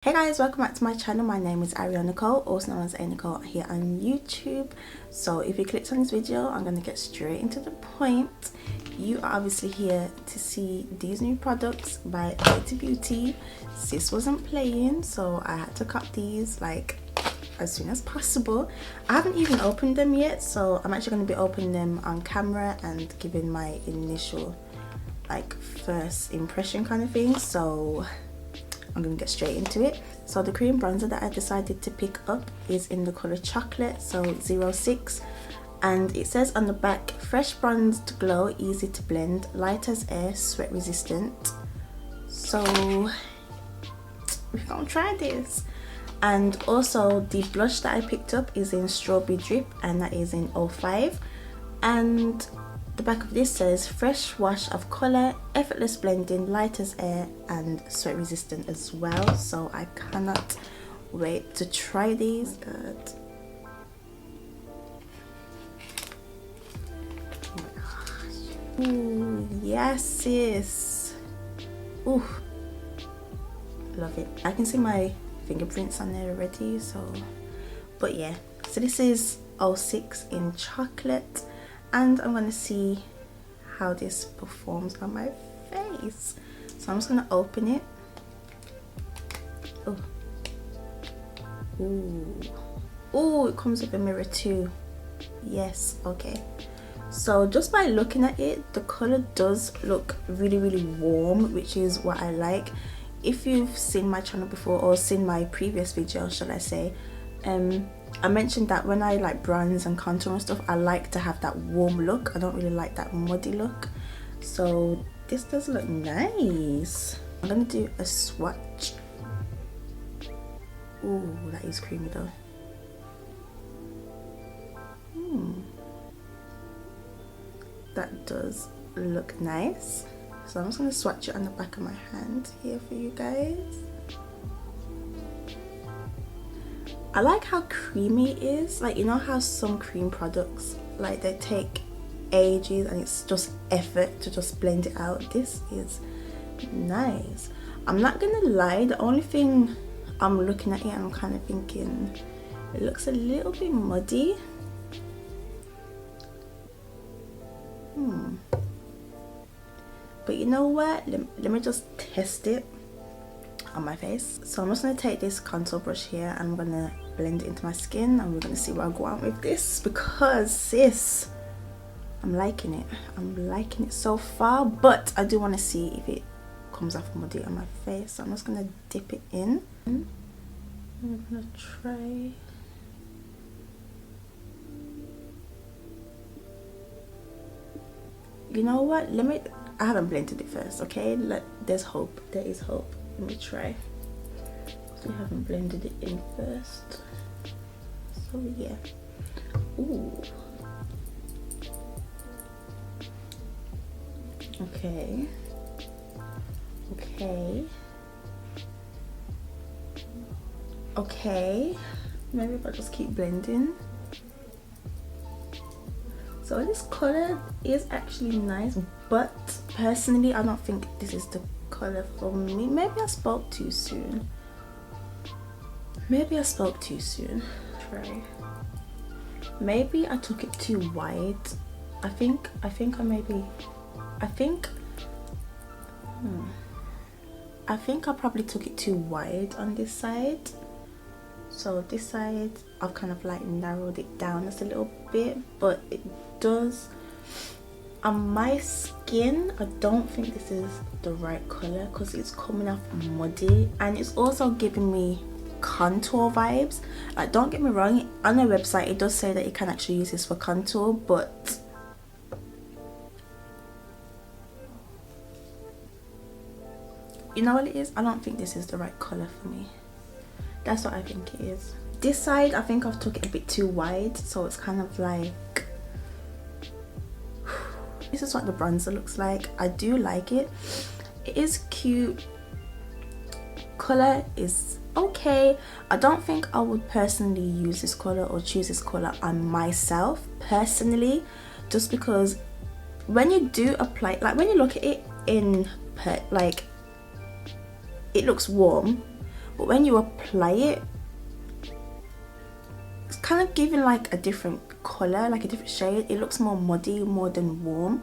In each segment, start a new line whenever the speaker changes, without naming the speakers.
Hey guys, welcome back to my channel. My name is Arriellenicole, also known as ENQUIRIES here on YouTube. So if you clicked on this video, I'm going to get straight into the point. You are obviously here to see these new products by Fenty Beauty. Sis wasn't playing, so I had to cop these like as soon as possible. I haven't even opened them yet, so I'm actually going to be opening them on camera and giving my initial like first impression kind of thing. So I'm gonna get straight into it. So the cream bronzer that I decided to pick up is in the color chocolate, so 06, and it says on the back, fresh bronzed glow, easy to blend, light as air, sweat resistant. So we're gonna try this. And also the blush that I picked up is in strawberry drip, and that is in 05. And the back of this says fresh wash of color, effortless blending, light as air, and sweat resistant as well. So I cannot wait to try these. Good. Oh my gosh. Ooh, yes sis. Ooh, love it. I can see my fingerprints on there already. So but yeah, so this is 06 in chocolate, and I'm gonna see how this performs on my face. So I'm just gonna open it. Oh, ooh, ooh! It comes with a mirror too. Yes, okay. So just by looking at it, the color does look really warm, which is what I like. If you've seen my channel before, or seen my previous video, shall I say, I mentioned that when I like bronze and contour and stuff, I like to have that warm look. I don't really like that muddy look. So this does look nice. I'm gonna do a swatch. Ooh, that is creamy though. That does look nice. So I'm just gonna swatch it on the back of my hand here for you guys. I like how creamy it is. Like, you know how some cream products, like, they take ages and it's just effort to just blend it out. This is nice. I'm not gonna lie, the only thing I'm looking at it and I'm kind of thinking it looks a little bit muddy. But you know what, let me just test it on my face. So I'm just going to take this contour brush here and I'm going to blend it into my skin, and we're going to see where I go on with this, because sis, I'm liking it. I'm liking it so far, but I do want to see if it comes off muddy on my face. So I'm just going to dip it in. I'm going to try. You know what, I haven't blended it first, okay? There's hope. There is hope. Let me try. So I haven't blended it in first. So yeah. Ooh. Okay. Okay. Okay. Maybe if I just keep blending. So this color is actually nice, but personally I don't think this is the color for me. Maybe I spoke too soon. Maybe I spoke too soon. Try. Maybe I took it too wide. I think I probably took it too wide on this side. So this side I've kind of like narrowed it down just a little bit, but it does on my skin. I don't think this is the right color because it's coming off muddy, and it's also giving me contour vibes. Like, don't get me wrong, on their website it does say that you can actually use this for contour, but you know what it is, I don't think this is the right color for me. That's what I think it is. This side I think I've took it a bit too wide, so it's kind of like, this is what the bronzer looks like. I do like it. It is cute. Color is okay. I don't think I would personally use this color or choose this color on myself personally, just because when you do apply, like when you look at it in like, it looks warm, but when you apply it, it's kind of giving like a different color, like a different shade. It looks more muddy more than warm,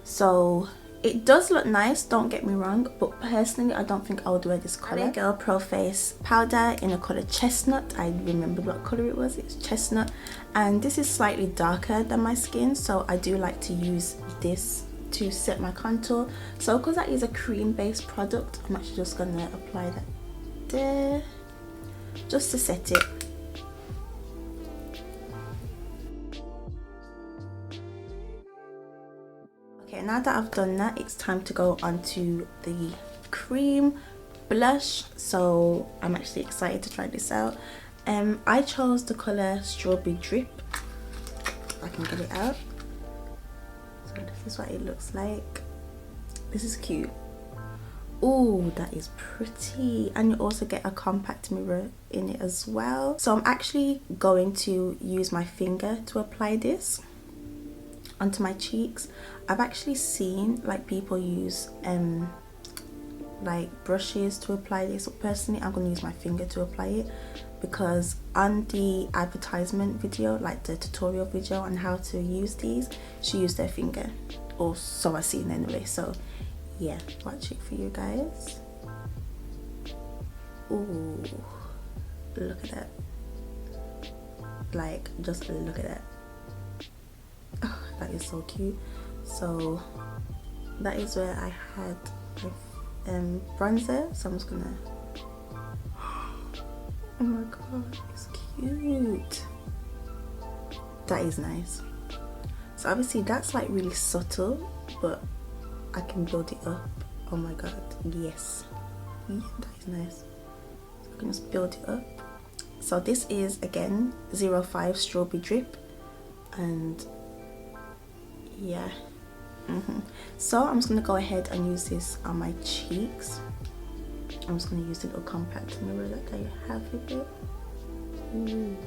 so it does look nice, don't get me wrong, but personally I don't think I would wear this color. Girl Pro Face powder in the color chestnut. I remembered what color it was. It's chestnut, and this is slightly darker than my skin, so I do like to use this to set my contour. So because that is a cream based product, I'm actually just gonna apply that there just to set it. Okay, now that I've done that, it's time to go on to the cream blush. So I'm actually excited to try this out. I chose the color Strawberry Drip. If I can get it out. So this is what it looks like. This is cute. Oh, that is pretty. And you also get a compact mirror in it as well. So I'm actually going to use my finger to apply this onto my cheeks. I've actually seen like people use like brushes to apply this, but personally I'm going to use my finger to apply it, because on the advertisement video, like the tutorial video on how to use these, she used their finger, or so I've seen anyway. So yeah, watch it for you guys. Ooh, look at that. Like, just look at that. Oh, that is so cute. So that is where I had my bronzer. So I'm just gonna, oh my god, it's cute. That is nice. So obviously that's like really subtle, but I can build it up. Oh my god, yes. Yeah, that is nice. So I can just build it up. So this is again 05 Strawberry Drip, and yeah. So I'm just gonna go ahead and use this on my cheeks. I'm just gonna use the little compact mirror that I have with it. Ooh.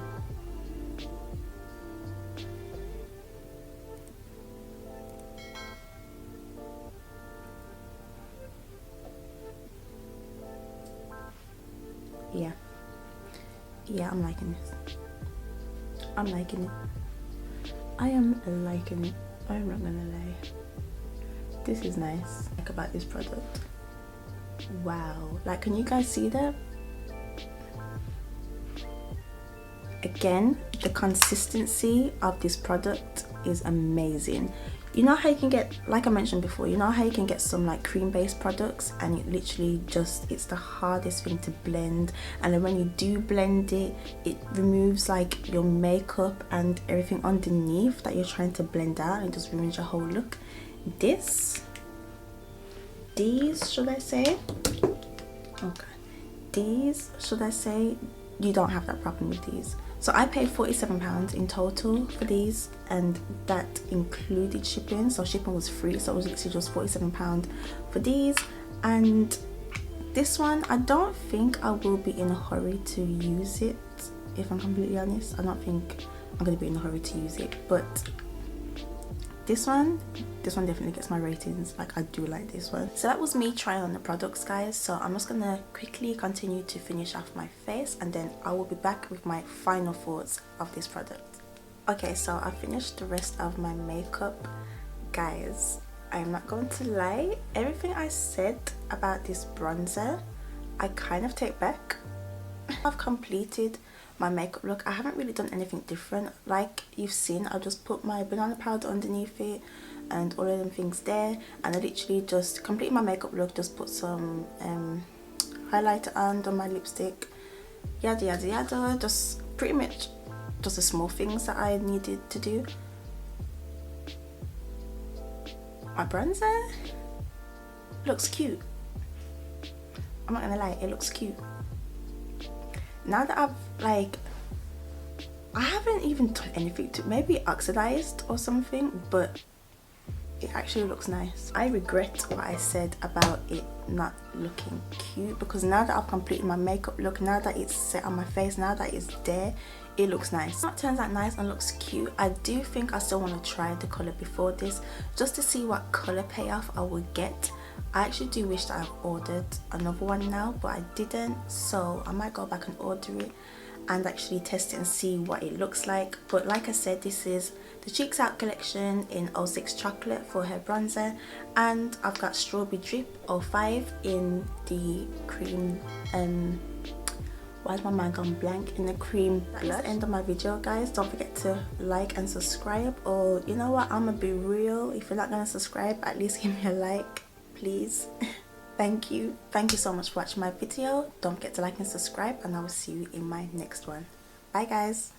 Yeah, I'm liking this. I'm liking it. I am liking it. I'm not gonna lie. This is nice. Like about this product. Wow. Like, can you guys see that? Again, the consistency of this product is amazing. You know how you can get, like I mentioned before, you know how you can get some like cream based products and it literally just, it's the hardest thing to blend, and then when you do blend it, it removes like your makeup and everything underneath that you're trying to blend out, and it just ruins your whole look. These should I say, okay, these should I say, you don't have that problem with these. So I paid £47 in total for these, and that included shipping, so shipping was free, so it was literally just £47 for these. And this one, I don't think I will be in a hurry to use it, if I'm completely honest. I don't think I'm going to be in a hurry to use it, but this one definitely gets my ratings. Like, I do like this one. So that was me trying on the products, guys. So I'm just gonna quickly continue to finish off my face, and then I will be back with my final thoughts of this product. Okay, so I finished the rest of my makeup, guys. I'm not going to lie, everything I said about this bronzer I kind of take back. I've completed my makeup look. I haven't really done anything different. Like you've seen, I just put my banana powder underneath it and all of them things there, and I literally just completed my makeup look. Just put some highlighter on my lipstick, yada yada yada. Just pretty much just the small things that I needed to do. My bronzer looks cute. I'm not gonna lie, it looks cute. Now that I've like, I haven't even done anything to, maybe oxidized or something, but it actually looks nice. I regret what I said about it not looking cute, because now that I've completed my makeup look, now that it's set on my face, now that it's there, it looks nice. It turns out nice and looks cute. I do think I still want to try the color before this, just to see what color payoff I would get. I actually do wish that I've ordered another one now, but I didn't, so I might go back and order it and actually test it and see what it looks like. But like I said, this is the Cheeks Out collection in 06 chocolate for her bronzer, and I've got Strawberry Drip 05 in the cream, why is my mind gone blank, in the cream blush. That's the end of my video, guys. Don't forget to like and subscribe, or you know what, I'm gonna be real, if you're not gonna subscribe, at least give me a like, please. Thank you so much for watching my video. Don't forget to like and subscribe, and I will see you in my next one. Bye guys.